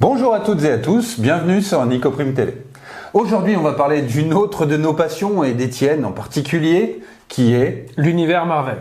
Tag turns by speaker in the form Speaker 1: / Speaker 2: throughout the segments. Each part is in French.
Speaker 1: Bonjour à toutes et à tous, bienvenue sur Nicoprime TV. Aujourd'hui, on va parler d'une autre de nos passions et des tiennes en particulier, qui est
Speaker 2: l'univers Marvel.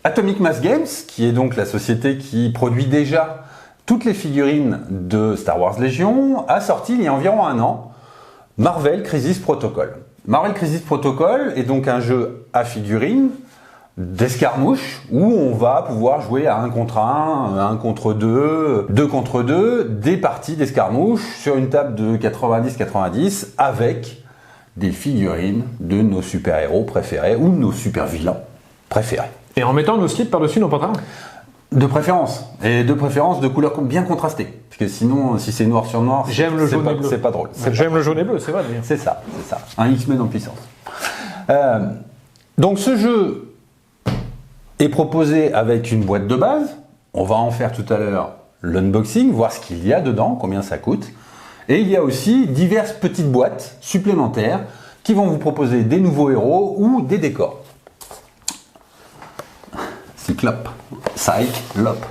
Speaker 1: Atomic Mass Games, qui est donc la société qui produit déjà toutes les figurines de Star Wars Légion, a sorti il y a environ un an Marvel Crisis Protocol. Marvel Crisis Protocol est donc un jeu à figurines d'escarmouche où on va pouvoir jouer à 1 contre 1, 1 contre 2, 2 contre 2, des parties d'escarmouche sur une table de 90-90 avec des figurines de nos super-héros préférés ou nos super-vilains préférés.
Speaker 2: Et en mettant nos slips par-dessus nos pantalons.
Speaker 1: De préférence. Et de préférence de couleurs bien contrastées. Parce que sinon, si c'est noir sur noir,
Speaker 2: j'aime le jaune et bleu.
Speaker 1: C'est pas drôle.
Speaker 2: J'aime le jaune et bleu, c'est vrai.
Speaker 1: C'est ça, c'est ça. Un X-Men en puissance. Donc ce jeu est proposé avec une boîte de base. On va en faire tout à l'heure l'unboxing, voir ce qu'il y a dedans, combien ça coûte. Et il y a aussi diverses petites boîtes supplémentaires qui vont vous proposer des nouveaux héros ou des décors. Cyclope, Cyclope.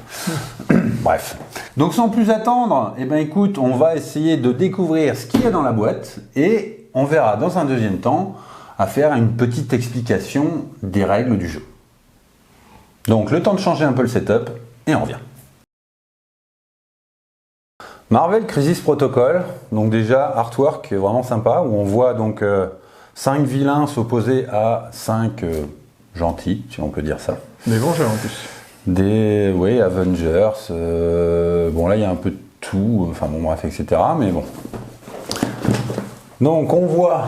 Speaker 1: Bref. Donc sans plus attendre, eh ben écoute, on va essayer de découvrir ce qu'il y a dans la boîte et on verra dans un deuxième temps à faire une petite explication des règles du jeu. Donc le temps de changer un peu le setup et on revient. Marvel Crisis Protocol, donc déjà artwork vraiment sympa où on voit donc 5 vilains s'opposer à 5 gentils, si on peut dire ça.
Speaker 2: Des bons jeux en plus.
Speaker 1: Des Avengers, bon là il y a un peu de tout, enfin bon bref, etc. Mais bon. Donc on voit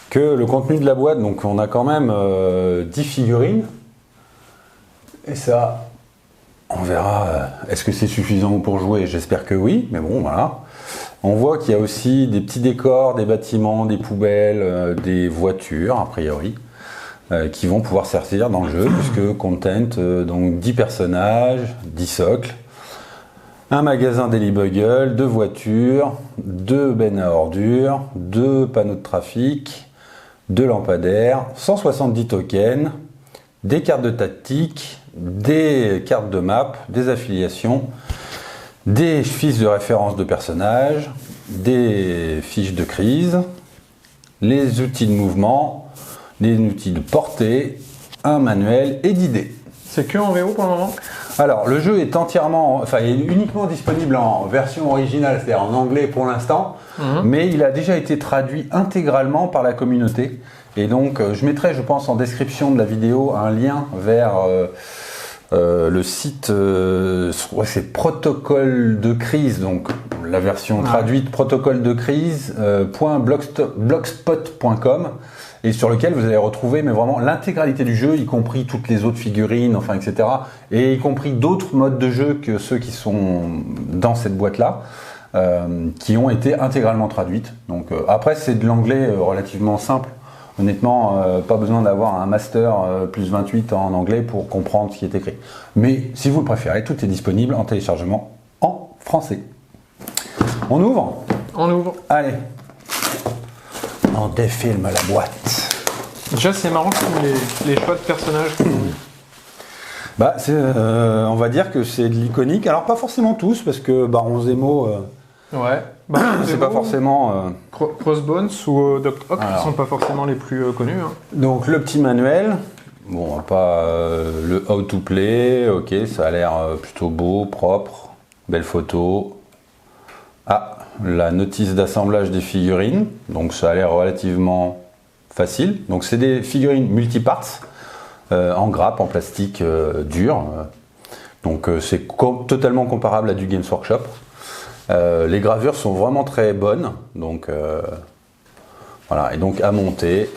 Speaker 1: que le contenu de la boîte, donc on a quand même 10 figurines. Et ça, on verra, est-ce que c'est suffisant pour jouer? J'espère que oui, mais bon voilà. On voit qu'il y a aussi des petits décors, des bâtiments, des poubelles, des voitures a priori. Qui vont pouvoir servir dans le jeu, puisque content donc 10 personnages, 10 socles, un magasin Daily Bugle, 2 voitures, 2 bennes à ordures, 2 panneaux de trafic, 2 lampadaires, 170 tokens, des cartes de tactique, des cartes de map, des affiliations, des fiches de référence de personnages, des fiches de crise, les outils de mouvement, des outils de portée, un manuel et d'idées.
Speaker 2: C'est que en VO pour le moment?
Speaker 1: Alors, le jeu est est uniquement disponible en version originale, c'est-à-dire en anglais pour l'instant, mais il a déjà été traduit intégralement par la communauté. Et donc, je mettrai, je pense, en description de la vidéo un lien vers le site, c'est Protocole de crise, donc la version traduite protocole de crise.blogspot.com. Et sur lequel vous allez retrouver mais vraiment l'intégralité du jeu, y compris toutes les autres figurines, enfin etc. Et y compris d'autres modes de jeu que ceux qui sont dans cette boîte-là, qui ont été intégralement traduites. Donc après c'est de l'anglais relativement simple. Honnêtement, pas besoin d'avoir un master plus 28 en anglais pour comprendre ce qui est écrit. Mais si vous le préférez, tout est disponible en téléchargement en français. On ouvre?
Speaker 2: On ouvre.
Speaker 1: Allez. On défilme la boîte.
Speaker 2: Déjà c'est marrant les choix de personnages.
Speaker 1: Bah, on va dire que c'est de l'iconique. Alors pas forcément tous, parce que Baron Zemo,
Speaker 2: ouais.
Speaker 1: c'est pas forcément...
Speaker 2: Crossbones ou Doc Ock qui sont pas forcément les plus connus. Hein.
Speaker 1: Donc le petit manuel, bon pas le how to play, ok, ça a l'air plutôt beau, propre, belle photo. Ah, la notice d'assemblage des figurines. Donc ça a l'air relativement facile. Donc c'est des figurines multiparts en grappe, en plastique dur. Donc c'est totalement comparable à du Games Workshop. Les gravures sont vraiment très bonnes. Donc voilà, et donc à monter.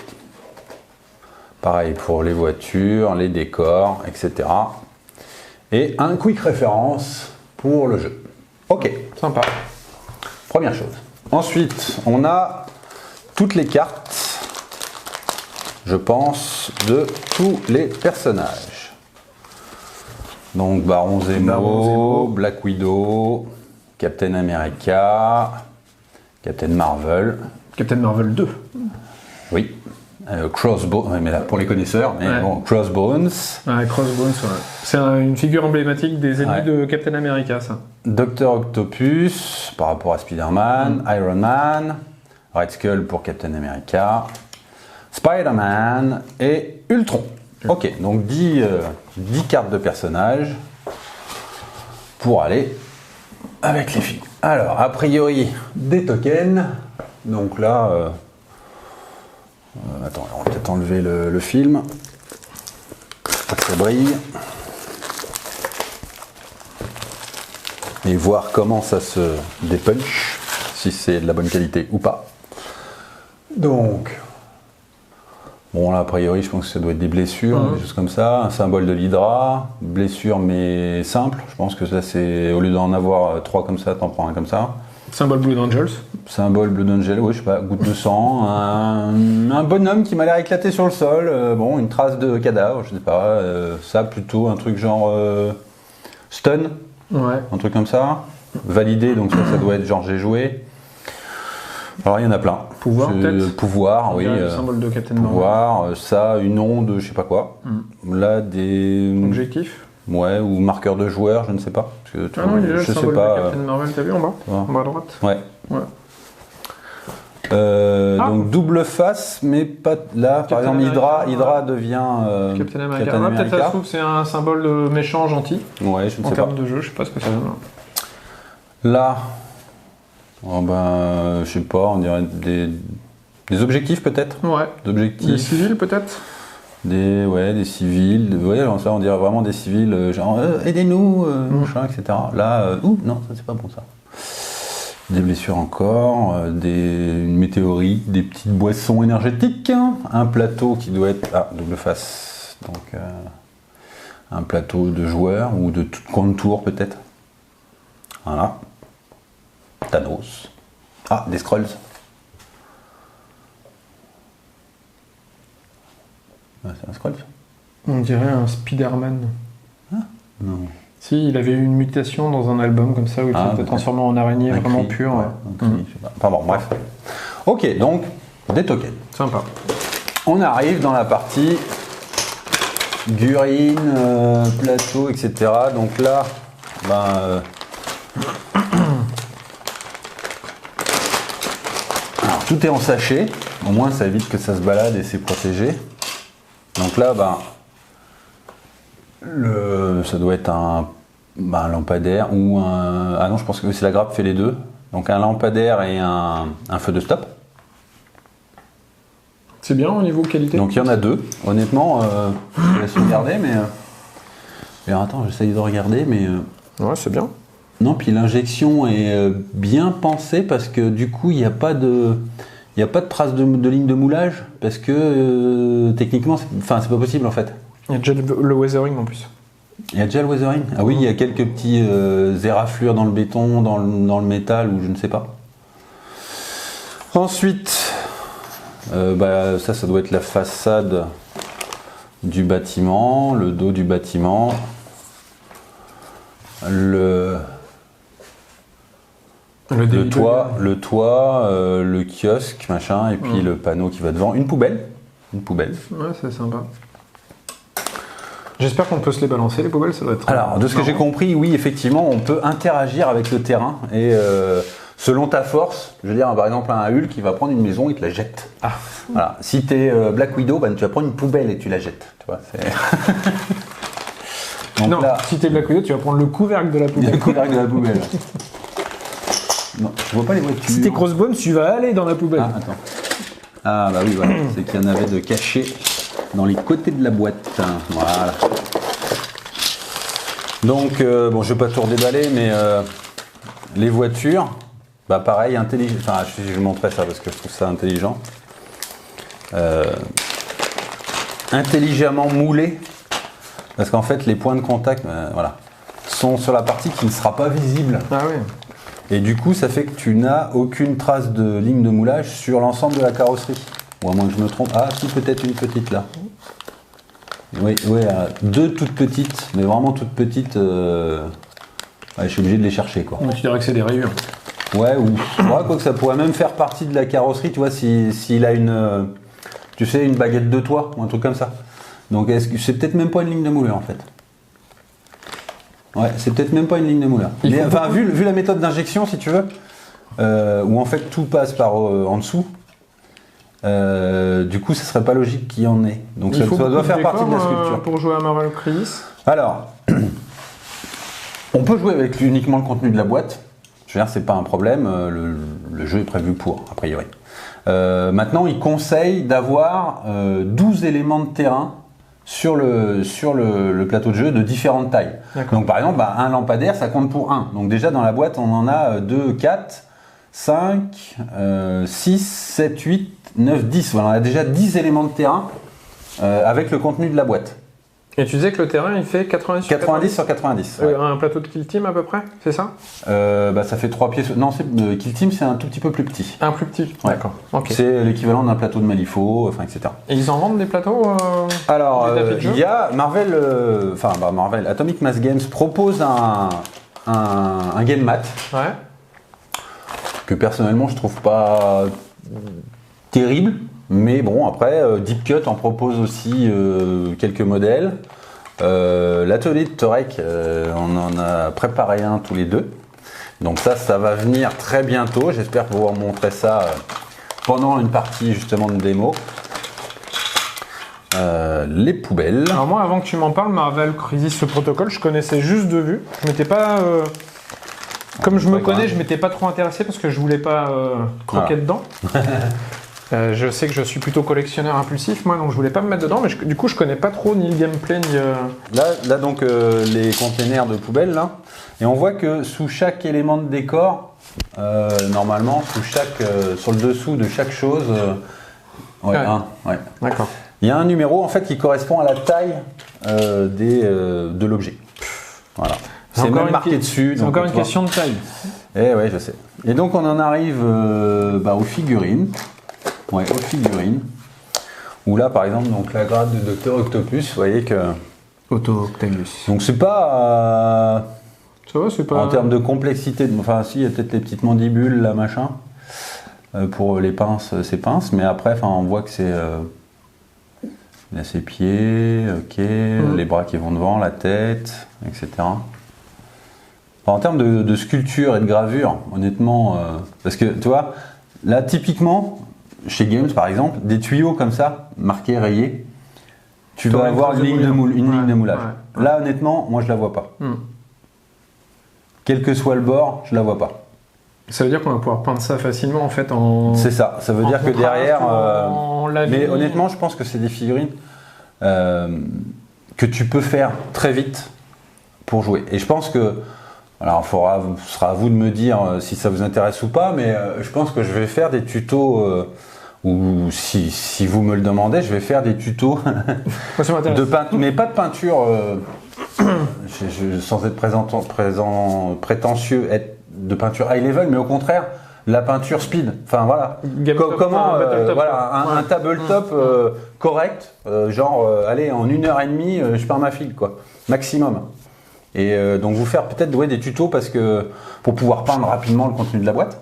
Speaker 1: Pareil pour les voitures, les décors, etc. Et un quick référence pour le jeu. Ok,
Speaker 2: Sympa.
Speaker 1: première chose. Ensuite, on a toutes les cartes, je pense, de tous les personnages. Donc Baron Zemo, Black Widow, Captain America, Captain Marvel.
Speaker 2: Captain Marvel 2.
Speaker 1: Oui. Crossbones, mais là pour les connaisseurs, mais
Speaker 2: Ouais.
Speaker 1: bon, Crossbones,
Speaker 2: Ouais, Crossbones, ouais. C'est une figure emblématique des ennemis
Speaker 1: Ouais.
Speaker 2: de Captain America, ça.
Speaker 1: Dr Octopus par rapport à Spider-Man, Iron Man, Red Skull pour Captain America, Spider-Man et Ultron. Ok, donc 10 cartes de personnages pour aller avec les filles. Alors, a priori, des tokens. Donc là, attends, on va peut-être enlever le film. Pour que ça brille. Et voir comment ça se dépunch, si c'est de la bonne qualité ou pas. Donc, bon là a priori je pense que ça doit être des blessures, des choses comme ça, un symbole de l'Hydra, blessure mais simple, je pense que ça c'est, au lieu d'en avoir 3 comme ça, t'en prends un comme ça.
Speaker 2: Symbole Blue Angels.
Speaker 1: Symbole Blood Angel, oui je sais pas, goutte de sang, un bonhomme qui m'a l'air éclaté sur le sol, bon une trace de cadavre, je sais pas, ça plutôt un truc genre stun.
Speaker 2: Ouais.
Speaker 1: Un truc comme ça, validé, donc ça doit être genre j'ai joué. Alors il y en a plein.
Speaker 2: Pouvoir, peut-être.
Speaker 1: Pouvoir, oui.
Speaker 2: Le symbole de Captain Marvel.
Speaker 1: Pouvoir, ça, une onde, je sais pas quoi. Là, des.
Speaker 2: Objectif.
Speaker 1: Ouais, ou marqueur de joueur, je ne sais pas. Parce que,
Speaker 2: Ah non, il y a le
Speaker 1: je sais
Speaker 2: symbole de
Speaker 1: pas.
Speaker 2: Captain Marvel, t'as vu en bas
Speaker 1: voir.
Speaker 2: En bas à droite.
Speaker 1: Ouais.
Speaker 2: Ouais.
Speaker 1: Donc double face, mais pas là.
Speaker 2: Captain
Speaker 1: Par exemple,
Speaker 2: America,
Speaker 1: Hydra devient
Speaker 2: Captain America.
Speaker 1: Captain
Speaker 2: Ah, peut-être ça
Speaker 1: America.
Speaker 2: se trouve c'est un symbole méchant gentil.
Speaker 1: Ouais, je ne
Speaker 2: En
Speaker 1: sais pas.
Speaker 2: termes de jeu, je sais pas ce que ça donne.
Speaker 1: Là, oh ben, je sais pas, on dirait des objectifs peut-être.
Speaker 2: Ouais.
Speaker 1: Des
Speaker 2: Les
Speaker 1: objectifs.
Speaker 2: civils peut-être.
Speaker 1: Des civils. Ouais, ça, on dirait vraiment des civils, genre aidez-nous, machin, etc. Là, non, ça c'est pas bon ça. Des blessures encore, une météorite, des petites boissons énergétiques, un plateau qui doit être. Ah, double face. Donc, un plateau de joueurs ou de contour peut-être. Voilà. Thanos. Ah, des scrolls. Ah, c'est un scroll.
Speaker 2: On dirait un Spider-Man.
Speaker 1: Non.
Speaker 2: Si, il avait eu une mutation dans un album comme ça où il s'était
Speaker 1: peut-être.
Speaker 2: transformé en araignée
Speaker 1: Un
Speaker 2: vraiment
Speaker 1: cri,
Speaker 2: pure.
Speaker 1: ouais, un cri, je sais pas. Enfin bon, bref. Ok, donc des tokens.
Speaker 2: Sympa.
Speaker 1: On arrive dans la partie gurine, plateau, etc. Donc là, ben, alors, tout est en sachet. Au moins, ça évite que ça se balade et c'est protégé. Donc là, ben, ça doit être un lampadaire ou un. Ah non, je pense que c'est la grappe fait les deux. Donc un lampadaire et un feu de stop.
Speaker 2: C'est bien au niveau qualité.
Speaker 1: Donc il y en a deux. Honnêtement, je laisse regarder, mais. Alors attends, j'essaye de regarder, mais.
Speaker 2: Ouais, c'est bien.
Speaker 1: Non, puis l'injection est bien pensée parce que du coup, il n'y a pas de. Il n'y a pas de trace de ligne de moulage parce que techniquement, c'est pas possible en fait.
Speaker 2: Il y a déjà le weathering en plus.
Speaker 1: Il y a déjà le weathering. Ah oui, il y a quelques petits éraflures dans le béton, dans le métal ou je ne sais pas. Ensuite, ça doit être la façade du bâtiment, le dos du bâtiment, le toit, le kiosque, machin, et puis le panneau qui va devant, une poubelle.
Speaker 2: Ouais, c'est sympa. J'espère qu'on peut se les balancer, les poubelles, ça doit être.
Speaker 1: Alors, de ce que j'ai compris, oui, effectivement, on peut interagir avec le terrain et selon ta force, je veux dire, par exemple, un Hulk qui va prendre une maison, il te la jette.
Speaker 2: Ah.
Speaker 1: Voilà. Si t'es Black Widow, tu vas prendre une poubelle et tu la jettes. Tu vois, Donc
Speaker 2: non,
Speaker 1: là,
Speaker 2: si t'es Black Widow, tu vas prendre le couvercle de la poubelle.
Speaker 1: le couvercle de la poubelle. Non, je vois pas les voitures.
Speaker 2: Si t'es Crossbones, tu vas aller dans la poubelle.
Speaker 1: Ah, attends. Ah, bah oui, voilà. C'est qu'il y en avait de cachés dans les côtés de la boîte. Voilà. Donc, bon, je vais pas tout redéballer, mais les voitures, bah pareil, intelligent. Enfin, je montrerai ça parce que je trouve ça intelligent. Intelligemment moulées, parce qu'en fait, les points de contact, voilà, sont sur la partie qui ne sera pas visible.
Speaker 2: Ah oui.
Speaker 1: Et du coup, ça fait que tu n'as aucune trace de ligne de moulage sur l'ensemble de la carrosserie. Ou à moins que je me trompe. Ah, si, peut-être une petite là. Oui, deux toutes petites, mais vraiment toutes petites. Ouais, je suis obligé de les chercher, quoi.
Speaker 2: Tu dirais que c'est des rayures.
Speaker 1: Ouais, ou quoi que ça pourrait même faire partie de la carrosserie, tu vois, s'il a une, tu sais, une baguette de toit ou un truc comme ça. Donc, c'est peut-être même pas une ligne de mouleur en fait. Ouais, c'est peut-être même pas une ligne de mouleur. Mais enfin, vu la méthode d'injection, si tu veux, où en fait tout passe par en dessous. Du coup, ce serait pas logique qu'il y en ait. Donc ça doit faire partie de la sculpture.
Speaker 2: Pour jouer à Marvel Crisis.
Speaker 1: Alors, on peut jouer avec uniquement le contenu de la boîte. Je veux dire, c'est pas un problème. Le jeu est prévu pour, a priori. Maintenant, il conseille d'avoir 12 éléments de terrain sur le plateau de jeu de différentes tailles. Donc, par exemple, un lampadaire, ça compte pour 1. Donc déjà, dans la boîte, on en a 2, 4, 5, 6, 7, 8, 9, 10. Voilà, on a déjà 10 éléments de terrain avec le contenu de la boîte.
Speaker 2: Et tu disais que le terrain, il fait 90
Speaker 1: sur 90. Ouais.
Speaker 2: Un plateau de Kill Team à peu près, c'est ça
Speaker 1: Bah, ça fait 3 pieds. Non, Kill Team, c'est un tout petit peu plus petit.
Speaker 2: Un plus petit.
Speaker 1: Ouais.
Speaker 2: D'accord. Okay.
Speaker 1: C'est l'équivalent d'un plateau de Malifaux, enfin, etc.
Speaker 2: Et ils en vendent des plateaux
Speaker 1: Alors, il y a Marvel, Marvel, Atomic Mass Games propose un game mat.
Speaker 2: Ouais.
Speaker 1: Que personnellement, je trouve pas terrible. Mais bon, après, Deep Cut en propose aussi quelques modèles. L'atelier de Torek, on en a préparé un tous les deux. Donc ça va venir très bientôt. J'espère pouvoir montrer ça pendant une partie justement de démo. Les poubelles.
Speaker 2: Alors moi, avant que tu m'en parles, Marvel Crisis Protocol, je connaissais juste de vue. Je m'étais pas... Comme je me connais, je m'étais pas trop intéressé parce que je voulais pas croquer dedans. Je sais que je suis plutôt collectionneur impulsif, moi, donc je voulais pas me mettre dedans, mais du coup, je connais pas trop ni le gameplay, ni...
Speaker 1: Là donc, les containers de poubelles, là, et on voit que sous chaque élément de décor, normalement, sur le dessous de chaque chose, ouais.
Speaker 2: D'accord.
Speaker 1: Il y a un numéro, en fait, qui correspond à la taille de l'objet. Voilà. C'est même marqué dessus.
Speaker 2: C'est encore une question de taille.
Speaker 1: Eh ouais, je sais. Et donc, on en arrive aux figurines. Ouais, aux figurines. Où là, par exemple, donc la grade de Dr Octopus, vous voyez que...
Speaker 2: Octopus.
Speaker 1: Donc c'est pas...
Speaker 2: Ça va, c'est pas...
Speaker 1: En termes de complexité, enfin si, il y a peut-être les petites mandibules, là, machin. Pour les pinces, c'est pinces, mais après, on voit que c'est... il a ses pieds, ok, les bras qui vont devant, la tête, etc. Enfin, en termes de sculpture et de gravure, honnêtement, parce que, tu vois, là, typiquement... Chez Games, par exemple, des tuyaux comme ça, marqués, rayés, tu vas avoir une ligne de moulage. Ouais. Là, honnêtement, moi, je la vois pas. Quel que soit le bord, je la vois pas.
Speaker 2: Ça veut dire qu'on va pouvoir peindre ça facilement, en fait, en...
Speaker 1: C'est ça. Ça veut dire que derrière... mais honnêtement, je pense que c'est des figurines que tu peux faire très vite pour jouer. Et je pense que... Alors, ce sera à vous de me dire si ça vous intéresse ou pas, mais je pense que je vais faire des tutos, ou si vous me le demandez, je vais faire des tutos de peinture, mais pas de peinture, sans être prétentieux, de peinture high level, mais au contraire, la peinture speed. Enfin voilà, un tabletop correct, allez, en 1h30, je peins ma file, quoi, maximum. Et donc vous faire peut-être des tutos pour pouvoir peindre rapidement le contenu de la boîte.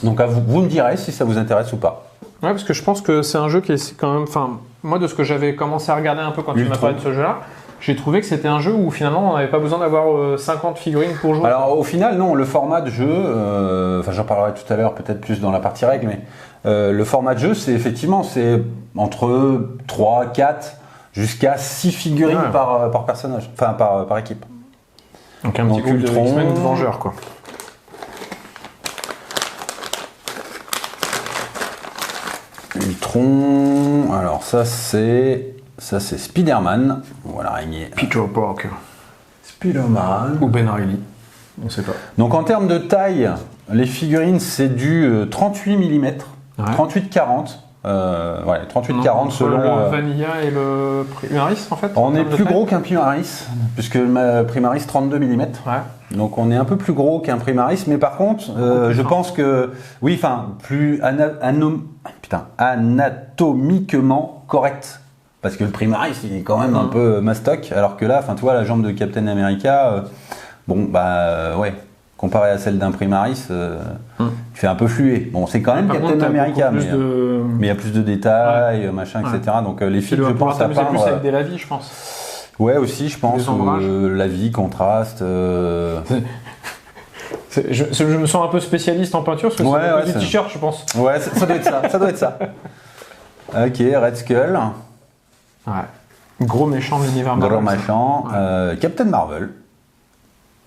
Speaker 1: Donc vous me direz si ça vous intéresse ou pas.
Speaker 2: Ouais, parce que je pense que c'est un jeu qui est quand même... Enfin, moi, de ce que j'avais commencé à regarder un peu quand tu m'as parlé de ce jeu-là, j'ai trouvé que c'était un jeu où finalement on n'avait pas besoin d'avoir 50 figurines pour jouer. Alors
Speaker 1: au final, non, le format de jeu, j'en parlerai tout à l'heure peut-être plus dans la partie règles, mais le format de jeu, c'est entre 3, 4... jusqu'à 6 figurines par personnage, enfin par équipe.
Speaker 2: Donc un petit coup de X-Men Vengeur, quoi.
Speaker 1: Ultron. Alors ça c'est Spider-Man. Voilà, l'araignée.
Speaker 2: Peter Parker.
Speaker 1: Spider-Man.
Speaker 2: Ou Ben Reilly. On sait pas.
Speaker 1: Donc en termes de taille, les figurines c'est du 38 mm, 38-40. Ouais, 38-40 selon.
Speaker 2: Le Vanilla et le Primaris en fait.
Speaker 1: On est plus gros qu'un Primaris, puisque le Primaris 32 mm.
Speaker 2: Ouais.
Speaker 1: Donc on est un peu plus gros qu'un Primaris, mais par contre, je pense que. Oui, enfin, plus anatomiquement correct. Parce que le Primaris, il est quand même un peu mastoc, alors que là, enfin, tu vois, la jambe de Captain America, bon, bah, ouais. Comparé à celle d'un Primaris, il fait un peu fluet. Bon, c'est quand même Captain America, mais il y a plus de détails, machin, etc. Donc les filles, je pense, à peindre...
Speaker 2: plus avec des lavis, je pense.
Speaker 1: Ouais, aussi, je pense. La vie, contraste...
Speaker 2: Je me sens un peu spécialiste en peinture, parce que c'est des t-shirts, je pense.
Speaker 1: Ouais, ça doit être ça, ça doit être ça. Ok, Red Skull.
Speaker 2: Ouais. Gros méchant de l'univers Marvel.
Speaker 1: Gros méchant. Captain Marvel.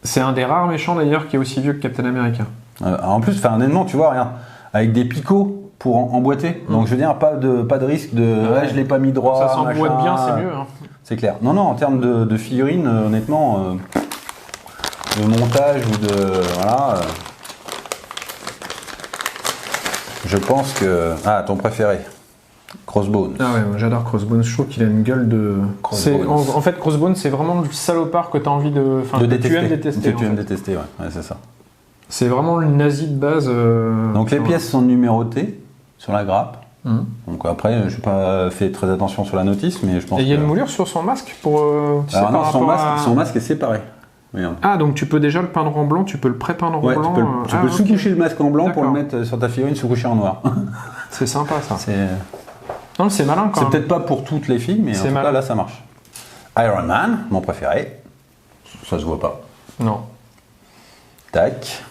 Speaker 2: C'est un des rares méchants d'ailleurs qui est aussi vieux que Captain America.
Speaker 1: En plus, honnêtement, tu vois, rien, avec des picots pour emboîter. Donc je veux dire, pas de risque de je l'ai pas mis droit.
Speaker 2: Ça s'emboîte bien, c'est mieux. Hein.
Speaker 1: C'est clair. Non, en termes de figurines, honnêtement, de montage ou de. Voilà. Je pense que. Ah, ton préféré. Crossbones.
Speaker 2: Ah ouais, j'adore Crossbones. Je trouve qu'il a une gueule de. En fait, Crossbones, c'est vraiment le salopard que tu as envie de.
Speaker 1: De détester.
Speaker 2: Tu aimes détester.
Speaker 1: Que tu aimes détester, ouais, c'est ça.
Speaker 2: C'est vraiment le nazi de base.
Speaker 1: Donc les pièces sont numérotées sur la grappe. Donc après, je n'ai pas fait très attention sur la notice, mais je pense.
Speaker 2: Et il y a une moulure sur son masque pour.
Speaker 1: Alors non, son masque est séparé. Regarde.
Speaker 2: Ah, donc tu peux déjà le peindre en blanc, tu peux le pré-peindre en blanc.
Speaker 1: Tu peux sous-coucher le masque en blanc pour le mettre sur ta figurine sous-couché en noir.
Speaker 2: C'est sympa ça.
Speaker 1: Non,
Speaker 2: c'est malin quand même.
Speaker 1: C'est peut-être pas pour toutes les filles, mais en tout cas là ça marche. Iron Man, mon préféré. Ça se voit pas.
Speaker 2: Non.
Speaker 1: Tac.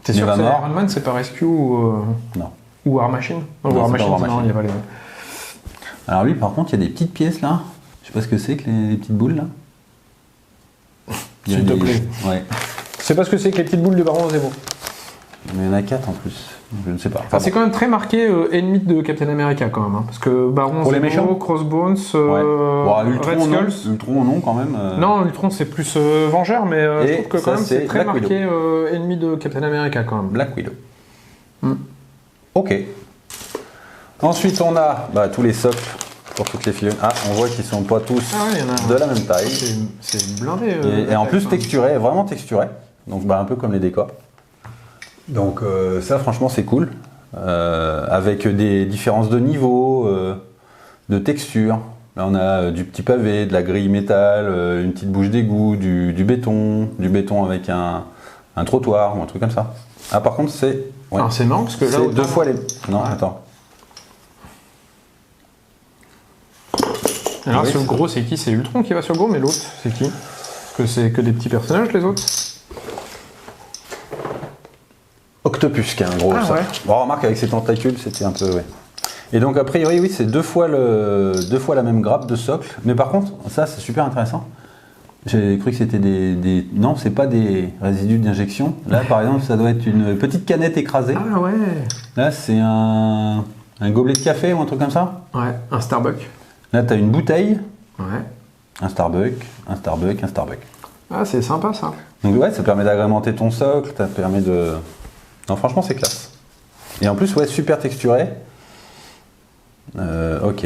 Speaker 2: T'es sûr que c'est Iron Man, c'est pas Rescue ou.
Speaker 1: Non.
Speaker 2: Ou War Machine?
Speaker 1: Non,
Speaker 2: War Machine,
Speaker 1: non,
Speaker 2: il y a pas les.
Speaker 1: Alors lui, par contre, il y a des petites pièces là. Je sais pas ce que c'est que les petites boules là.
Speaker 2: S'il te plaît.
Speaker 1: Ouais.
Speaker 2: C'est pas ce que c'est que les petites boules de Baron Zemo.
Speaker 1: Mais il y en a 4 en plus. Je ne sais pas.
Speaker 2: C'est quand même très marqué ennemi de Captain America quand même. Hein, parce que Baron
Speaker 1: pour
Speaker 2: Zemo,
Speaker 1: les méchants,
Speaker 2: Crossbones,
Speaker 1: Ultron,
Speaker 2: Red Skull.
Speaker 1: Ultron non quand même.
Speaker 2: Non, Ultron c'est plus Vengeur, mais je trouve que quand même c'est très Black marqué ennemi de Captain America quand même.
Speaker 1: Black Widow. Ok. Ensuite on a tous les socles pour toutes les figurines. Ah, on voit qu'ils sont pas tous de la même taille.
Speaker 2: C'est blindé.
Speaker 1: Et en plus texturé, vraiment texturé. Donc un peu comme les décors. Donc ça franchement c'est cool. Avec des différences de niveau, de texture. Là on a du petit pavé, de la grille métal, une petite bouche d'égout, du béton avec un trottoir ou un truc comme ça. Ah par contre c'est... Ouais.
Speaker 2: Alors c'est marrant parce que là...
Speaker 1: C'est 2 fois les... Non, attends.
Speaker 2: Alors sur le gros c'est qui? C'est Ultron qui va sur le gros, mais l'autre c'est qui? Parce que c'est que des petits personnages les autres.
Speaker 1: Octopus qui est un gros ça. Ouais. Bon, remarque avec ses tentacules c'était un peu... Ouais. Et donc a priori oui c'est 2 fois la même grappe de socle. Mais par contre ça c'est super intéressant. J'ai cru que c'était des... Non, c'est pas des résidus d'injection. Là, par exemple, ça doit être une petite canette écrasée.
Speaker 2: Ah ouais.
Speaker 1: Là, c'est un gobelet de café ou un truc comme ça.
Speaker 2: Ouais, un Starbucks.
Speaker 1: Là, t'as une bouteille.
Speaker 2: Ouais.
Speaker 1: Un Starbucks.
Speaker 2: Ah, c'est sympa ça.
Speaker 1: Donc ouais, ça permet d'agrémenter ton socle, ça permet de... Non, franchement, c'est classe. Et en plus, ouais, super texturé. Ok.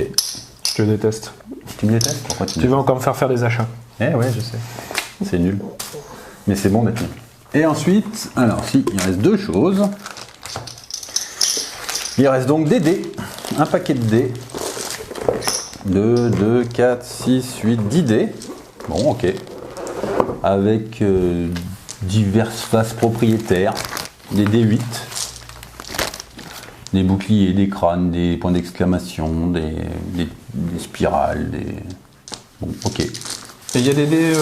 Speaker 2: Je te déteste.
Speaker 1: Tu me détestes? Pourquoi
Speaker 2: tu vas encore me faire des achats.
Speaker 1: Eh ouais, je sais. C'est nul. Mais c'est bon d'être nul. Et ensuite, alors si, il reste 2 choses. Il reste donc des dés. Un paquet de dés. 2, 4, 6, 8, 10 dés. Bon, ok. Avec diverses faces propriétaires. Des D8. Des boucliers, des crânes, des points d'exclamation, des spirales, des... Bon, ok.
Speaker 2: Et il y a des dés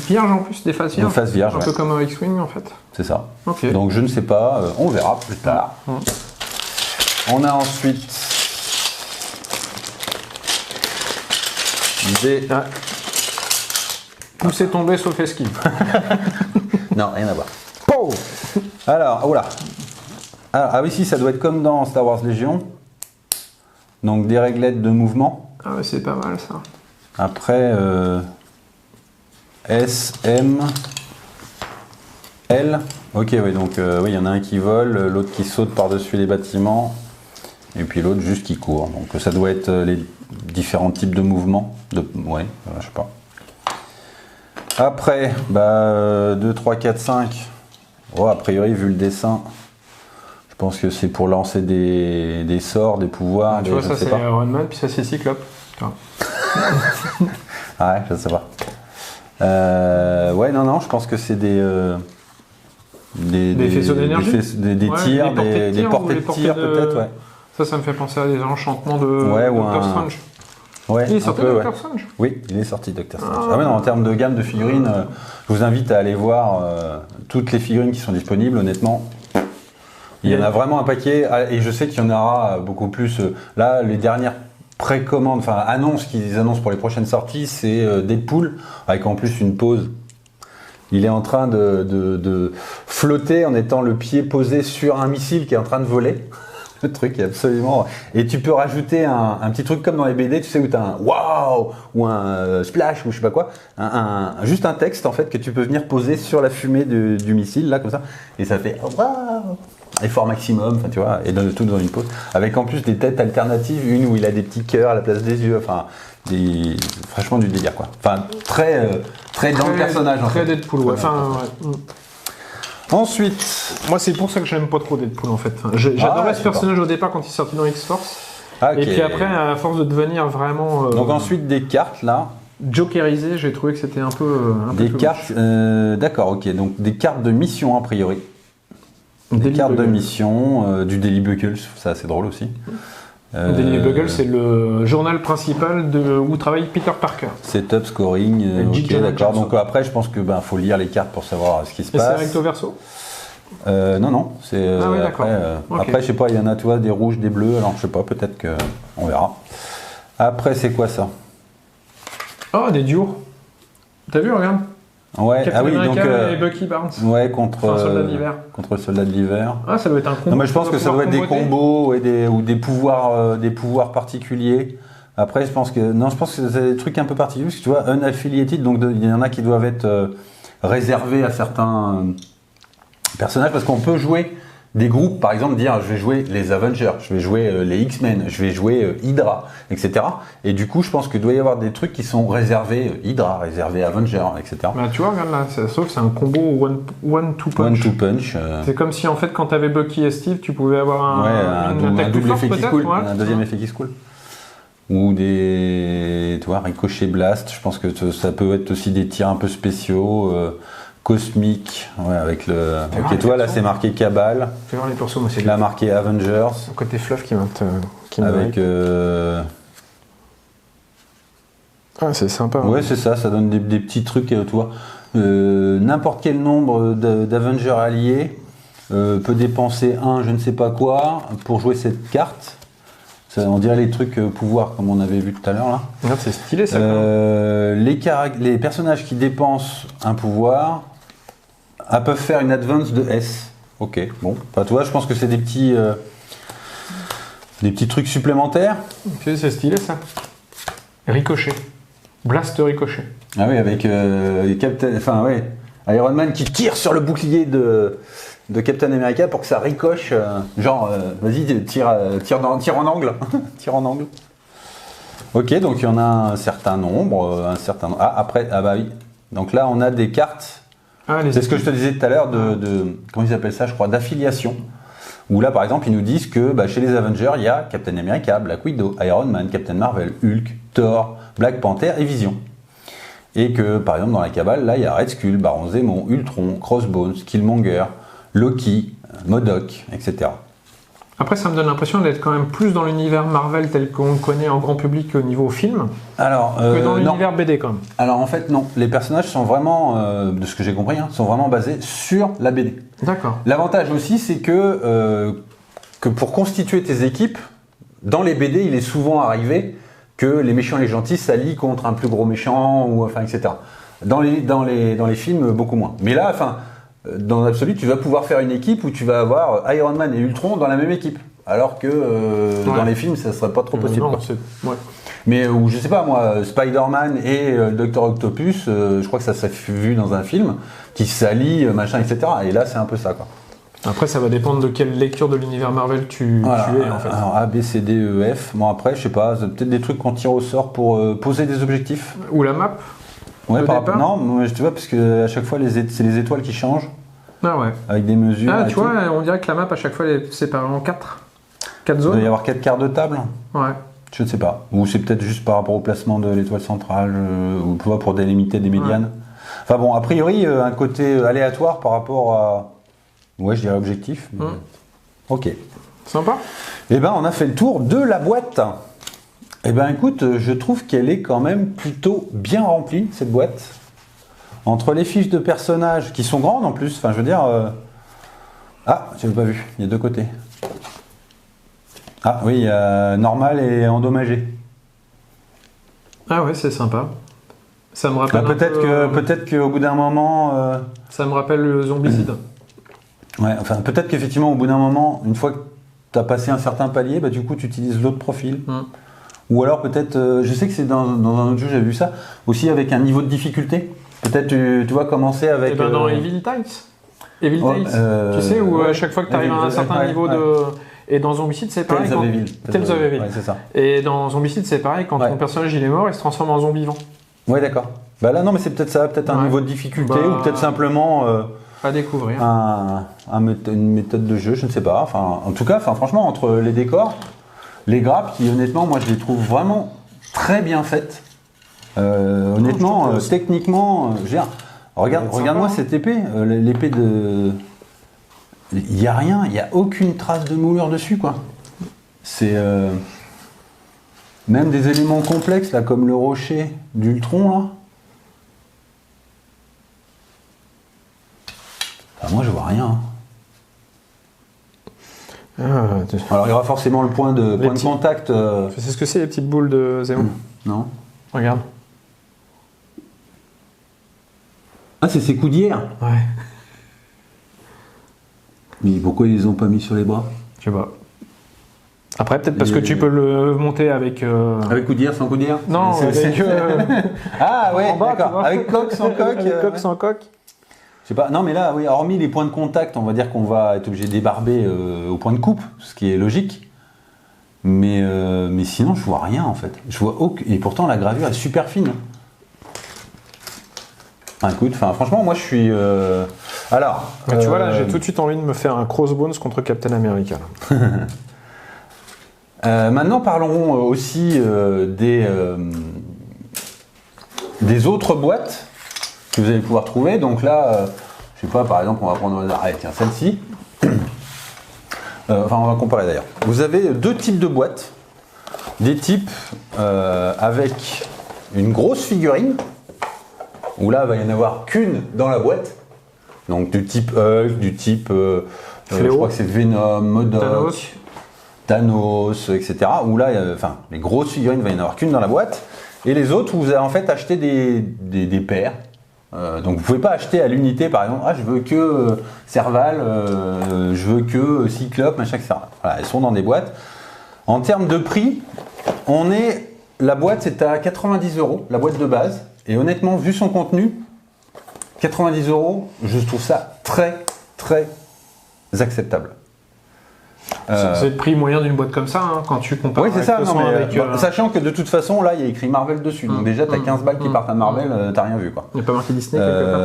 Speaker 2: vierges en plus, des faces vierges.
Speaker 1: Des faces vierges,
Speaker 2: un peu comme un X-Wing en fait.
Speaker 1: C'est ça.
Speaker 2: Ok.
Speaker 1: Donc je ne sais pas, on verra plus tard. On a ensuite des...
Speaker 2: Tout s'est tombé sauf esquive.
Speaker 1: Non, rien à voir.
Speaker 2: Oh.
Speaker 1: Alors, oula. Ah oui, si, ça doit être comme dans Star Wars Légion. Donc des réglettes de mouvement.
Speaker 2: Ah ouais, c'est pas mal ça.
Speaker 1: Après, S, M, L. Ok, oui, donc oui, il y en a un qui vole, l'autre qui saute par-dessus les bâtiments, et puis l'autre juste qui court. Donc ça doit être les différents types de mouvements. Ouais, je sais pas. Après, 2, 3, 4, 5. Oh, a priori, vu le dessin, je pense que c'est pour lancer des sorts, des pouvoirs.
Speaker 2: Tu vois, ça c'est Iron Man, puis ça c'est Cyclope.
Speaker 1: Ah ouais, je sais pas. Ouais, non, je pense que c'est des
Speaker 2: faisceaux d'énergie,
Speaker 1: des tirs, des portées de tir peut-être, ouais.
Speaker 2: Ça me fait penser à des enchantements de
Speaker 1: Doctor
Speaker 2: Strange.
Speaker 1: Ouais,
Speaker 2: il est sorti Doctor Strange.
Speaker 1: Oui, il est sorti Doctor Strange. Ah ouais, non, en termes de gamme de figurines, je vous invite à aller voir toutes les figurines qui sont disponibles, honnêtement. Il y en a vraiment un paquet, et je sais qu'il y en aura beaucoup plus. Là, les dernières précommandes, enfin annonces qu'ils annoncent pour les prochaines sorties, c'est Deadpool, avec en plus une pose. Il est en train de flotter en étant le pied posé sur un missile qui est en train de voler. Le truc est absolument... Et tu peux rajouter un petit truc comme dans les BD, tu sais, où tu as un waouh ou un splash ou je sais pas quoi, juste un texte en fait que tu peux venir poser sur la fumée du missile, là, comme ça, et ça fait waouh, effort maximum, enfin tu vois, et tout dans une pose, avec en plus des têtes alternatives, une où il a des petits cœurs à la place des yeux, enfin, franchement du délire quoi. Enfin, très dans le personnage en fait.
Speaker 2: Très Deadpool, ouais. Enfin, ouais.
Speaker 1: Ensuite,
Speaker 2: moi c'est pour ça que j'aime pas trop Deadpool en fait. J'adorais ce personnage au départ quand il sortait dans X-Force. Okay. Et puis après, à force de devenir vraiment.
Speaker 1: Donc ensuite des cartes là.
Speaker 2: Jokerisé, j'ai trouvé que c'était un peu.
Speaker 1: Des cartes, d'accord, ok. Donc des cartes de mission a priori. Des cartes de mission, du Daily Bugle, ça c'est drôle aussi.
Speaker 2: Daily Bugle, c'est le journal principal où travaille Peter Parker.
Speaker 1: Setup, scoring, ok, d'accord. Donc après, je pense que faut lire les cartes pour savoir ce qui se passe.
Speaker 2: Et c'est recto verso
Speaker 1: Non, c'est
Speaker 2: oui,
Speaker 1: après. Okay. Après, je sais pas, il y en a, tu vois, des rouges, des bleus. Alors, je sais pas, peut-être que on verra. Après, c'est quoi ça?
Speaker 2: Oh, des duos. T'as vu, regarde.
Speaker 1: Ouais,
Speaker 2: Captain America
Speaker 1: donc
Speaker 2: et Bucky Barnes.
Speaker 1: Ouais, contre
Speaker 2: Soldat de l'hiver.
Speaker 1: Contre le Soldat de l'hiver.
Speaker 2: Ah, ça doit être un combo.
Speaker 1: Non, mais je pense que ça doit être des combos ou des pouvoirs particuliers. Après, je pense que c'est des trucs un peu particuliers parce que tu vois, unaffiliated, donc il y en a qui doivent être réservés à certains personnages parce qu'on peut jouer des groupes, par exemple, dire je vais jouer les Avengers, je vais jouer les X-Men, je vais jouer Hydra, etc. Et du coup, je pense qu'il doit y avoir des trucs qui sont réservés Hydra, réservés Avengers, etc.
Speaker 2: Bah, tu vois, regarde là, sauf que c'est un combo one-two punch.
Speaker 1: One-two punch.
Speaker 2: C'est comme si en fait, quand tu avais Bucky et Steve, tu pouvais avoir un
Speaker 1: double effet qui se coule,
Speaker 2: ouais.
Speaker 1: Un deuxième effet qui se coule. Ou des, tu vois, ricochet blast. Je pense que ça peut être aussi des tirs un peu spéciaux. Cosmique, ouais, avec le. Ok, toi là c'est marqué Cabal.
Speaker 2: Fais voir les persos, moi c'est
Speaker 1: là marqué Avengers.
Speaker 2: Le côté fluff qui
Speaker 1: avec.
Speaker 2: Ah, c'est sympa.
Speaker 1: Ouais, c'est ça donne des petits trucs, tu vois. N'importe quel nombre d'Avengers alliés peut dépenser un je ne sais pas quoi pour jouer cette carte. Ça, on dirait les trucs pouvoir comme on avait vu tout à l'heure là.
Speaker 2: Ah, c'est stylé ça.
Speaker 1: Les personnages qui dépensent un pouvoir peuvent faire une advance de S. Ok, bon. Enfin, tu vois, je pense que c'est des petits trucs supplémentaires.
Speaker 2: C'est stylé ça. Ricochet. Blast ricochet.
Speaker 1: Ah oui, avec Iron Man qui tire sur le bouclier de Captain America pour que ça ricoche. Vas-y, tire en angle. Tire en angle. Ok, donc il y en a un certain nombre. Oui. Donc là, on a des cartes. C'est ce que je te disais tout à l'heure comment ils appellent ça, je crois, d'affiliation. Où là, par exemple, ils nous disent que chez les Avengers, il y a Captain America, Black Widow, Iron Man, Captain Marvel, Hulk, Thor, Black Panther et Vision. Et que, par exemple, dans la Cabale, là, il y a Red Skull, Baron Zemo, Ultron, Crossbones, Killmonger, Loki, MODOK, etc.
Speaker 2: Après, ça me donne l'impression d'être quand même plus dans l'univers Marvel tel qu'on le connaît en grand public au niveau film que dans l'univers BD quand même. Alors
Speaker 1: en fait non, les personnages sont vraiment, de ce que j'ai compris, sont vraiment basés sur la BD.
Speaker 2: D'accord.
Speaker 1: L'avantage aussi c'est que pour constituer tes équipes, dans les BD il est souvent arrivé que les méchants et les gentils s'allient contre un plus gros méchant, etc. Dans les films beaucoup moins. Mais là, dans l'absolu, tu vas pouvoir faire une équipe où tu vas avoir Iron Man et Ultron dans la même équipe. Alors que dans les films, ça serait pas trop possible.
Speaker 2: Non,
Speaker 1: quoi. Mais ou je sais pas moi, Spider-Man et Dr Octopus, je crois que ça s'est vu dans un film qui s'allient, machin, etc. Et là, c'est un peu ça, quoi.
Speaker 2: Après, ça va dépendre de quelle lecture de l'univers Marvel tu es, en fait.
Speaker 1: Alors, A, B, C, D, E, F. Bon, après, je sais pas, c'est peut-être des trucs qu'on tire au sort pour poser des objectifs.
Speaker 2: Ou la map.
Speaker 1: Ouais, non, moi, je te vois, parce que à chaque fois, c'est les étoiles qui changent.
Speaker 2: Ah ouais.
Speaker 1: Avec des mesures.
Speaker 2: Ah, tu vois, on dirait que la map, à chaque fois, elle est séparée en 4 zones.
Speaker 1: Il doit y avoir 4 quarts de table.
Speaker 2: Ouais.
Speaker 1: Je ne sais pas. Ou c'est peut-être juste par rapport au placement de l'étoile centrale, ou pour délimiter des médianes. Ouais. Enfin bon, a priori, un côté aléatoire par rapport à... Ouais, je dirais objectif. Mais... Ok.
Speaker 2: Sympa.
Speaker 1: Eh ben, on a fait le tour de la boîte. Eh ben, écoute, je trouve qu'elle est quand même plutôt bien remplie, cette boîte. Entre les fiches de personnages, qui sont grandes en plus, enfin, je veux dire... Ah, j'avais pas vu, il y a 2 côtés. Ah oui, il y a normal et endommagé.
Speaker 2: Ah ouais, c'est sympa. Ça me rappelle
Speaker 1: peut-être qu'au bout d'un moment...
Speaker 2: Ça me rappelle le Zombicide.
Speaker 1: Ouais, enfin peut-être qu'effectivement au bout d'un moment, une fois que tu as passé un certain palier, bah, du coup tu utilises l'autre profil. Ou alors peut-être, je sais que c'est dans un autre jeu, j'ai vu ça, aussi avec un niveau de difficulté. Peut-être tu vas commencer avec...
Speaker 2: Eh ben dans Evil Tales. Tu sais, où à chaque fois que tu arrives à un certain niveau de... Et dans Zombicide, c'est pareil. Tales of Evil.
Speaker 1: Ouais, c'est ça.
Speaker 2: Et dans Zombicide, c'est pareil, quand ton personnage il est mort, il se transforme en zombie vivant.
Speaker 1: Ouais, d'accord. Bah là, non, mais c'est peut-être ça, peut-être un niveau de difficulté, ou peut-être simplement...
Speaker 2: à découvrir.
Speaker 1: Une méthode de jeu, je ne sais pas. Enfin, en tout cas, franchement, entre les décors, les grappes, qui honnêtement, moi, je les trouve vraiment très bien faites. Honnêtement, techniquement, regarde-moi cette épée, l'épée de... Il n'y a rien, il n'y a aucune trace de moulure dessus, quoi. C'est... Même des éléments complexes, là, comme le rocher d'Ultron, là. Enfin, moi, je vois rien. Alors, il y aura forcément le point de contact.
Speaker 2: Tu sais ce que c'est, les petites boules de Zemo?
Speaker 1: Non.
Speaker 2: Regarde.
Speaker 1: Ah, c'est ses coudières.
Speaker 2: Ouais.
Speaker 1: Mais pourquoi ils les ont pas mis sur les bras?
Speaker 2: Je sais pas. Après, peut-être parce que tu peux le monter avec...
Speaker 1: Avec coudière, sans coudière?
Speaker 2: Non, avec...
Speaker 1: Ah ouais, d'accord. Avec coque, sans coque.
Speaker 2: Avec coque, sans coque.
Speaker 1: Je sais pas. Non, mais là, oui, hormis les points de contact, on va dire qu'on va être obligé de débarber au point de coupe, ce qui est logique. Mais sinon, je vois rien en fait. Je vois et pourtant, la gravure est super fine. Écoute, franchement, moi, je suis. Alors.
Speaker 2: Mais tu vois là, j'ai tout de suite envie de me faire un Crossbones contre Captain America.
Speaker 1: Maintenant, parlons aussi des autres boîtes que vous allez pouvoir trouver. Donc là, je sais pas, par exemple, on va prendre tiens, celle-ci. On va comparer d'ailleurs. Vous avez 2 types de boîtes. Des types avec une grosse figurine, où là, il va y en avoir qu'une dans la boîte. Donc du type Hulk, du type, je crois que c'est Venom, MODOK, Thanos, etc. Où là, les grosses figurines, il va y en avoir qu'une dans la boîte. Et les autres, vous avez en fait acheté des paires. Donc vous pouvez pas acheter à l'unité, par exemple, je veux que Serval, je veux que Cyclope, machin, etc. Voilà, elles sont dans des boîtes. En termes de prix, la boîte c'est à 90 €, la boîte de base. Et honnêtement, vu son contenu, 90 €, je trouve ça très, très acceptable.
Speaker 2: C'est le prix moyen d'une boîte comme ça, hein, quand tu compares.
Speaker 1: Oui, c'est ça, sachant que de toute façon, là, il y a écrit Marvel dessus. Donc déjà, tu as 15 balles qui partent à Marvel, t'as rien vu, quoi.
Speaker 2: Il n'y a pas marqué Disney quelque part?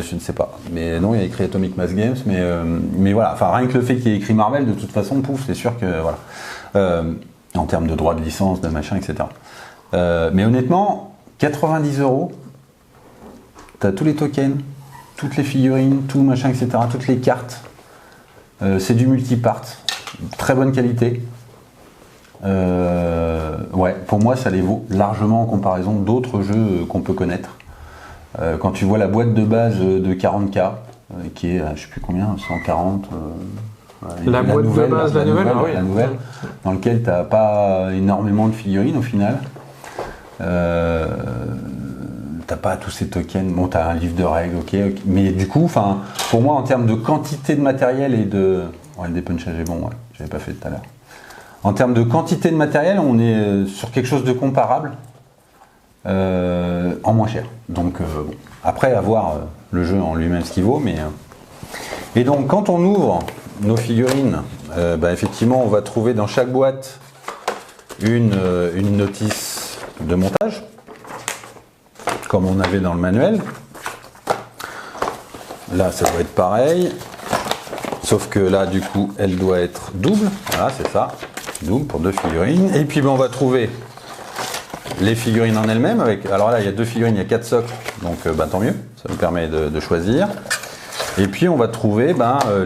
Speaker 1: Je ne sais pas. Mais non, il y a écrit Atomic Mass Games. Mais voilà, rien que le fait qu'il y ait écrit Marvel, de toute façon, pouf, c'est sûr que, voilà. En termes de droits de licence, de machin, etc. Mais honnêtement, 90 €, tu as tous les tokens, toutes les figurines, tout machin, etc., toutes les cartes. C'est du multipart, très bonne qualité. Ouais, pour moi, ça les vaut largement en comparaison d'autres jeux qu'on peut connaître. Quand tu vois la boîte de base de 40K, qui est, je sais plus combien, 140.
Speaker 2: La boîte de base, la nouvelle,
Speaker 1: dans lequel tu n'as pas énormément de figurines au final. t'as pas tous ces tokens. Bon, t'as un livre de règles, ok. Mais du coup, pour moi, en termes de quantité de matériel et de... Ouais, le dépunchage est bon, ouais. J'avais pas fait tout à l'heure. En termes de quantité de matériel, on est sur quelque chose de comparable en moins cher. Donc, bon. Après, à voir le jeu en lui-même ce qu'il vaut, mais... Et donc, quand on ouvre nos figurines, effectivement, on va trouver dans chaque boîte une notice de montage, comme on avait dans le manuel. Là, ça doit être pareil, sauf que là, du coup, elle doit être double. Voilà, c'est ça, double pour 2 figurines. Et puis, on va trouver les figurines en elles-mêmes. Alors là, il y a 2 figurines, il y a 4 socles, donc tant mieux, ça nous permet de choisir. Et puis, on va trouver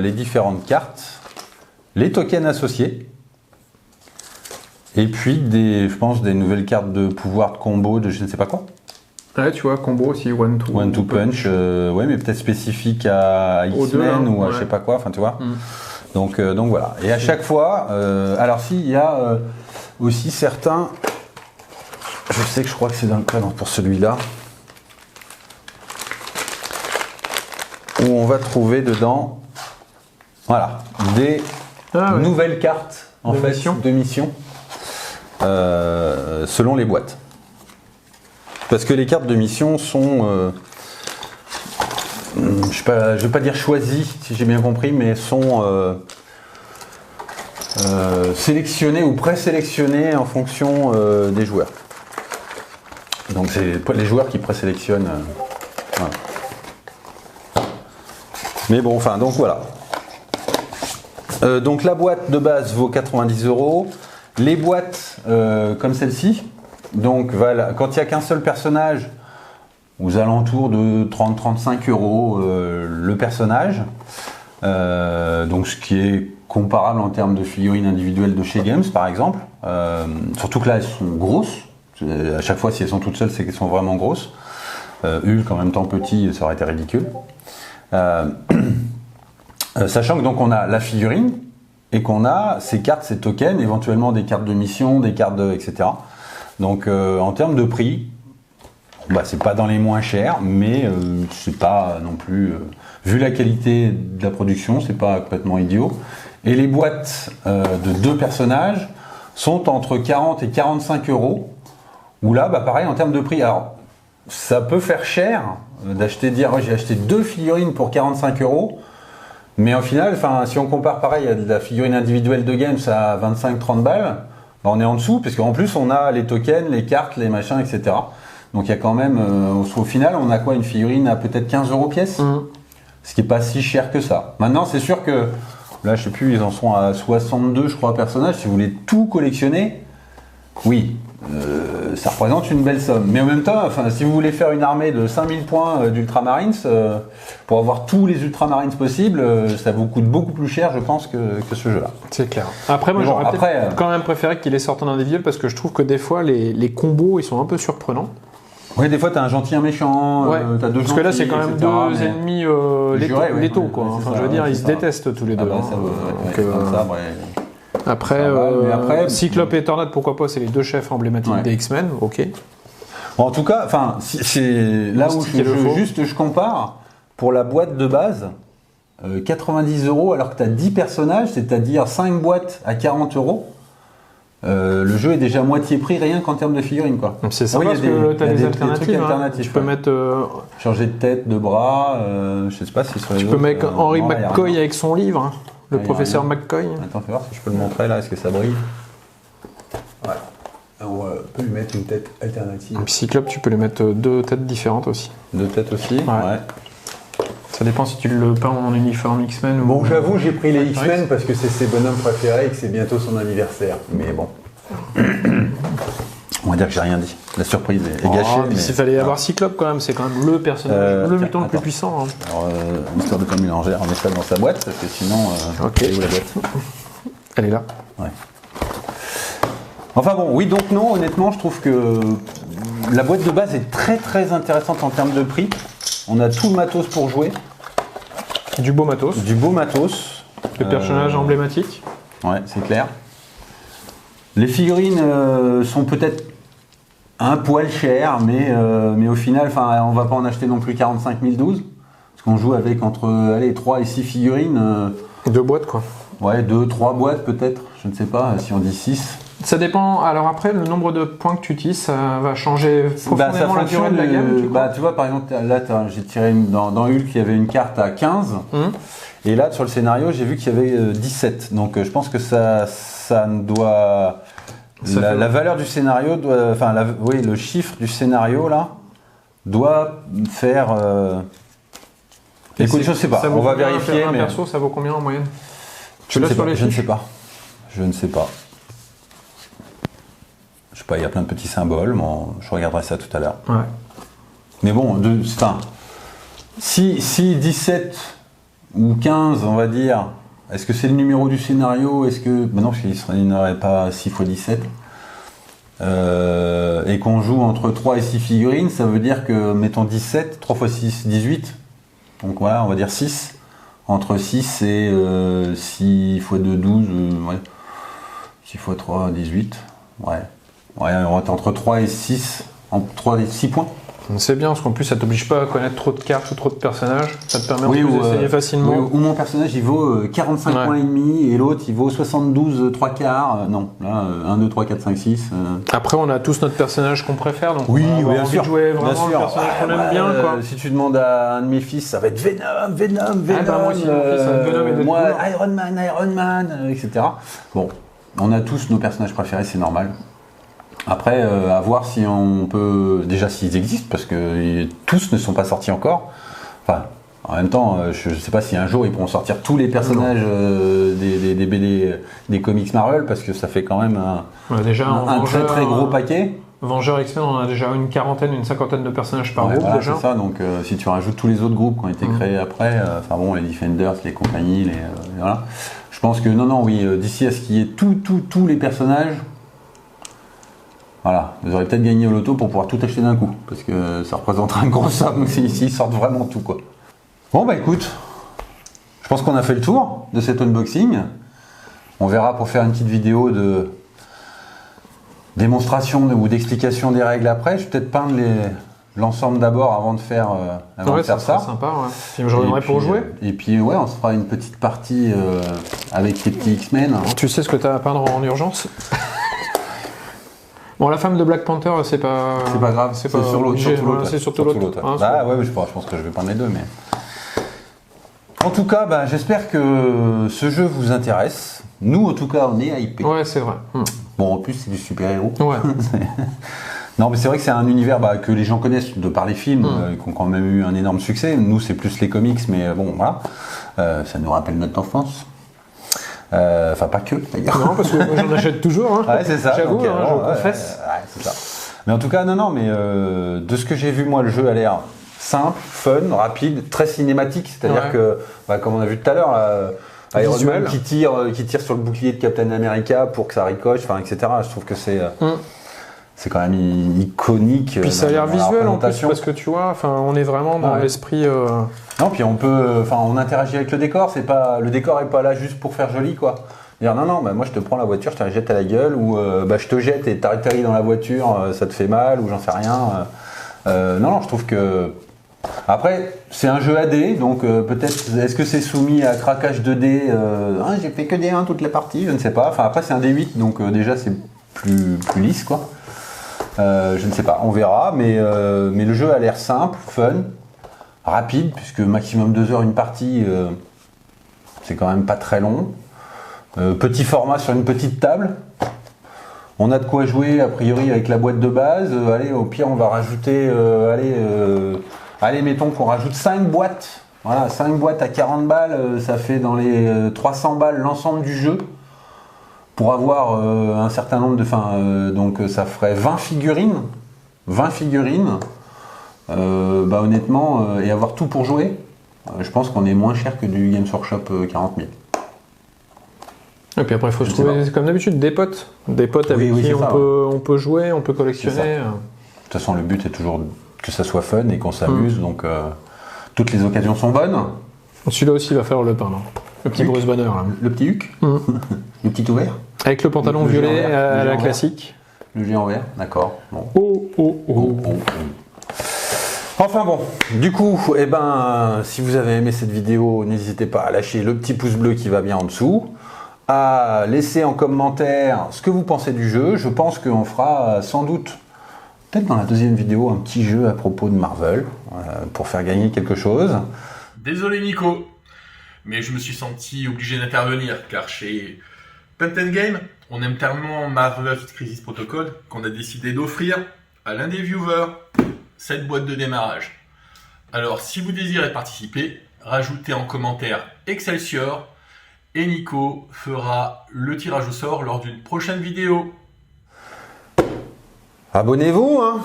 Speaker 1: les différentes cartes, les tokens associés. Et puis, je pense, des nouvelles cartes de pouvoir, de combo, de je ne sais pas quoi.
Speaker 2: Ouais, tu vois, combo aussi, one two
Speaker 1: punch. Ouais, mais peut-être spécifique à X-Men ou à je sais pas quoi, enfin, tu vois. Donc voilà. Et à chaque fois, alors si, il y a aussi certains, je sais que je crois que c'est dans le cas pour celui-là, où on va trouver dedans, voilà, des nouvelles cartes de mission. Selon les boîtes. Parce que les cartes de mission sont, je vais pas dire choisies, si j'ai bien compris, mais sont sélectionnées ou présélectionnées en fonction des joueurs. Donc c'est les joueurs qui présélectionnent. Voilà. Mais bon, donc voilà. Donc la boîte de base vaut 90 €. Les boîtes comme celle-ci, donc quand il n'y a qu'un seul personnage, aux alentours de 30-35 € le personnage. Donc ce qui est comparable en termes de figurines individuelles de chez Games par exemple. Surtout que là elles sont grosses. À chaque fois si elles sont toutes seules c'est qu'elles sont vraiment grosses. Hulk en même temps petit, ça aurait été ridicule. Sachant que donc on a la figurine et qu'on a ces cartes, ces tokens, éventuellement des cartes de mission, des cartes etc. Donc en termes de prix, c'est pas dans les moins chers, mais c'est pas non plus, vu la qualité de la production, c'est pas complètement idiot. Et les boîtes de 2 personnages sont entre 40 et 45 €. Où là, pareil en termes de prix. Alors, ça peut faire cher d'acheter, j'ai acheté 2 figurines pour 45 €. Mais au final, si on compare pareil à de la figurine individuelle de Games à 25-30 balles, on est en dessous, parce qu'en plus on a les tokens, les cartes, les machins, etc. Donc il y a quand même, au final, on a quoi, une figurine à peut-être 15 € pièce, ce qui n'est pas si cher que ça. Maintenant, c'est sûr que, là je sais plus, ils en sont à 62, je crois, personnages. Si vous voulez tout collectionner, oui, ça représente une belle somme. Mais en même temps, si vous voulez faire une armée de 5000 points d'Ultramarines, pour avoir tous les Ultramarines possibles, ça vous coûte beaucoup plus cher, je pense, que ce jeu-là.
Speaker 2: C'est clair. Après, moi, j'aurais peut-être quand même préféré qu'il les sortent en individuel, parce que je trouve que des fois, les combos, ils sont un peu surprenants.
Speaker 1: Oui, des fois, t'as un gentil, un méchant, t'as 2 gentils,
Speaker 2: parce que là, c'est quand même
Speaker 1: etc.,
Speaker 2: 2 ennemis létaux, quoi. Je veux dire, ils se détestent tous les deux. Après, Cyclope et Tornade, pourquoi pas, c'est les 2 chefs emblématiques des X-Men, ok.
Speaker 1: En tout cas, c'est là où je compare, pour la boîte de base, 90 € alors que tu as 10 personnages, c'est-à-dire 5 boîtes à 40 €. Le jeu est déjà moitié prix rien qu'en termes de figurines, quoi.
Speaker 2: C'est ça, parce que tu as des alternatives. Tu peux mettre...
Speaker 1: changer de tête, de bras, je sais pas si sur les
Speaker 2: autres... Tu peux mettre Henry McCoy avec son livre, le professeur McCoy.
Speaker 1: Attends, fais voir si je peux le montrer là, est-ce que ça brille? Voilà. On peut lui mettre une tête alternative.
Speaker 2: Et puis Cyclope, tu peux lui mettre 2 têtes différentes aussi.
Speaker 1: 2 têtes aussi, ouais.
Speaker 2: Ça dépend si tu le peins en uniforme X-Men ou...
Speaker 1: Bon, j'avoue, j'ai pris les X-Men parce que c'est ses bonhommes préférés et que c'est bientôt son anniversaire. Mais bon. On va dire que j'ai rien dit. La surprise est gâchée.
Speaker 2: Mais s'il fallait avoir Cyclope quand même, c'est quand même le personnage, le mutant le plus puissant.
Speaker 1: Alors, histoire de pas mélanger, on met ça dans sa boîte parce que sinon...
Speaker 2: elle est où
Speaker 1: la boîte?
Speaker 2: Elle est là.
Speaker 1: Ouais. Enfin bon, oui, donc non, honnêtement, je trouve que la boîte de base est très très intéressante en termes de prix. On a tout le matos pour jouer.
Speaker 2: Du beau matos.
Speaker 1: Du beau matos.
Speaker 2: Les personnages emblématiques.
Speaker 1: Ouais, c'est clair. Les figurines sont peut-être un poil cher, mais au final, on va pas en acheter non plus 45 012. Parce qu'on joue avec entre 3 et 6 figurines.
Speaker 2: 2 boîtes quoi.
Speaker 1: Ouais, 2, 3 boîtes peut-être, je ne sais pas, si on dit 6.
Speaker 2: Ça dépend, alors après, le nombre de points que tu utilises, ça va changer profondément la durée de la gamme.
Speaker 1: Tu vois, par exemple, là, j'ai tiré dans Hulk, il y avait une carte à 15. Et là, sur le scénario, j'ai vu qu'il y avait 17. Donc, je pense que ça ne doit... La valeur du scénario, le chiffre du scénario, là, doit faire... Écoute, je ne sais pas, on va vérifier.
Speaker 2: Un perso, ça vaut combien en moyenne?
Speaker 1: Je ne sais pas. Je ne sais pas. Je sais pas, il y a plein de petits symboles, mais je regarderai ça tout à l'heure.
Speaker 2: Ouais.
Speaker 1: Mais bon, si 17 ou 15, on va dire, est-ce que c'est le numéro du scénario? Est-ce que. Ben non, parce qu'il n'y aurait pas 6 x 17. Et qu'on joue entre 3 et 6 figurines, ça veut dire que, mettons 17, 3 x 6, 18. Donc voilà, on va dire 6. Entre 6 et 6 x 2, 12, ouais. 6 x 3, 18. Ouais. Ouais, on va être entre 3 et 6, entre 3 et 6 points.
Speaker 2: C'est bien, parce qu'en plus, ça t'oblige pas à connaître trop de cartes ou trop de personnages. Ça te permet d'essayer facilement.
Speaker 1: Oui, ou mon personnage, il vaut 45 points et demi, et l'autre, il vaut 72, 3 quarts. Non, là, 1, 2, 3, 4, 5, 6.
Speaker 2: Après, on a tous notre personnage qu'on préfère, donc
Speaker 1: oui,
Speaker 2: on a
Speaker 1: bien sûr.
Speaker 2: De jouer vraiment le personnage qu'on aime bien. Quoi.
Speaker 1: Si tu demandes à un de mes fils, ça va être Venom.
Speaker 2: Moi aussi, mon fils, Venom et Deadpool.
Speaker 1: Moi, Iron Man, etc. Bon, on a tous nos personnages préférés, c'est normal. Après, à voir si on peut... Déjà, s'ils existent, parce que tous ne sont pas sortis encore. Enfin, en même temps, je ne sais pas si un jour ils pourront sortir tous les personnages des BD, des comics Marvel, parce que ça fait quand même un très très gros paquet.
Speaker 2: Vengeurs X-Men, on a déjà une quarantaine, une cinquantaine de personnages par groupe déjà.
Speaker 1: C'est ça, donc si tu rajoutes tous les autres groupes qui ont été créés après, les Defenders, les compagnies, voilà. Je pense que d'ici à ce qu'il y ait tous les personnages... Voilà, vous aurez peut-être gagné au loto pour pouvoir tout acheter d'un coup, parce que ça représentera une grosse somme s'ils sortent vraiment tout, quoi. Bon bah écoute, je pense qu'on a fait le tour de cet unboxing. On verra pour faire une petite vidéo de démonstration ou d'explication des règles après. Je vais peut-être peindre l'ensemble d'abord avant de faire,
Speaker 2: ça. Sera sympa, ouais. Puis je reviendrai pour jouer.
Speaker 1: Et puis on se fera une petite partie avec les petits X-Men.
Speaker 2: Tu sais ce que tu as à peindre en urgence? Bon, la femme de Black Panther, c'est pas
Speaker 1: grave, c'est sur l'autre.
Speaker 2: C'est surtout l'autre.
Speaker 1: Je pense que je vais peindre les deux, mais. En tout cas, j'espère que ce jeu vous intéresse. Nous, en tout cas, on est hypés.
Speaker 2: Ouais, c'est vrai.
Speaker 1: Bon, en plus, c'est du super-héros.
Speaker 2: Ouais.
Speaker 1: Non, mais c'est vrai que c'est un univers que les gens connaissent de par les films, qui ont quand même eu un énorme succès. Nous, c'est plus les comics, mais bon, voilà. Ça nous rappelle notre enfance. Pas que d'ailleurs.
Speaker 2: Non, parce que moi j'en achète toujours.
Speaker 1: Ouais, c'est ça.
Speaker 2: J'avoue, je confesse.
Speaker 1: C'est ça. Mais en tout cas, de ce que j'ai vu, moi, le jeu a l'air simple, fun, rapide, très cinématique. C'est-à-dire que, comme on a vu tout à l'heure, Iron Man qui tire sur le bouclier de Captain America pour que ça ricoche, etc. Je trouve que c'est quand même iconique.
Speaker 2: Puis ça a l'air visuel en plus, parce que tu vois, on est vraiment dans l'esprit.
Speaker 1: Non, puis on interagit avec le décor. Le décor est pas là juste pour faire joli, quoi. Dire moi je te prends la voiture, je te la jette à la gueule, ou je te jette et t'atterris dans la voiture, ça te fait mal, ou j'en sais rien. Je trouve que. Après, c'est un jeu AD, donc peut-être, est-ce que c'est soumis à craquage 2D j'ai fait que des 1 toute la partie, je ne sais pas. Après, c'est un D8, donc déjà c'est plus lisse, quoi. Je ne sais pas, on verra, mais le jeu a l'air simple, fun, rapide, puisque maximum 2 heures une partie, c'est quand même pas très long. Petit format sur une petite table. On a de quoi jouer a priori avec la boîte de base. Au pire on va rajouter, mettons qu'on rajoute 5 boîtes. Voilà, 5 boîtes à 40 balles, ça fait dans les 300 balles l'ensemble du jeu. Pour avoir un certain nombre de... donc ça ferait 20 figurines. 20 figurines. Honnêtement, et avoir tout pour jouer, je pense qu'on est moins cher que du Games Workshop 40 000.
Speaker 2: Et puis après, il faut se trouver, comme d'habitude, des potes. Des potes avec qui on peut jouer, on peut collectionner.
Speaker 1: De toute façon, le but est toujours que ça soit fun et qu'on s'amuse. Donc, toutes les occasions sont bonnes.
Speaker 2: Celui-là aussi, il va falloir le peindre. Le petit Bruce Banner.
Speaker 1: Le petit Huck. Le petit ouvert.
Speaker 2: Avec le pantalon violet à la classique.
Speaker 1: Le géant vert, d'accord. Bon.
Speaker 2: Oh, oh, oh.
Speaker 1: Enfin bon, du coup, eh ben, si vous avez aimé cette vidéo, n'hésitez pas à lâcher le petit pouce bleu qui va bien en dessous, à laisser en commentaire ce que vous pensez du jeu. Je pense qu'on fera sans doute, peut-être dans la deuxième vidéo, un petit jeu à propos de Marvel, pour faire gagner quelque chose.
Speaker 3: Désolé Nico, mais je me suis senti obligé d'intervenir, car chez Punt & Game, on aime tellement Marvel Crisis Protocol qu'on a décidé d'offrir à l'un des viewers cette boîte de démarrage. Alors si vous désirez participer, rajoutez en commentaire Excelsior et Nico fera le tirage au sort lors d'une prochaine vidéo.
Speaker 1: Abonnez-vous, hein,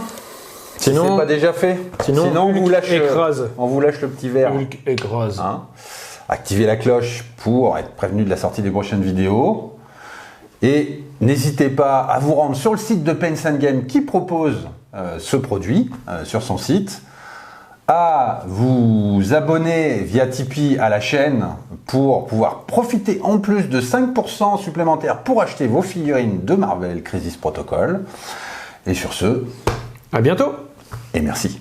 Speaker 2: Sinon,
Speaker 1: si c'est pas déjà fait.
Speaker 2: Sinon
Speaker 1: on vous lâche,
Speaker 2: écrase.
Speaker 1: on vous lâche le petit verre.
Speaker 2: Hulk écrase.
Speaker 1: Hein. Activez la cloche pour être prévenu de la sortie des prochaines vidéos. Et n'hésitez pas à vous rendre sur le site de Paints & Game qui propose ce produit sur son site, à vous abonner via Tipeee à la chaîne pour pouvoir profiter en plus de 5% supplémentaires pour acheter vos figurines de Marvel Crisis Protocol. Et sur ce,
Speaker 2: À bientôt.
Speaker 1: et merci.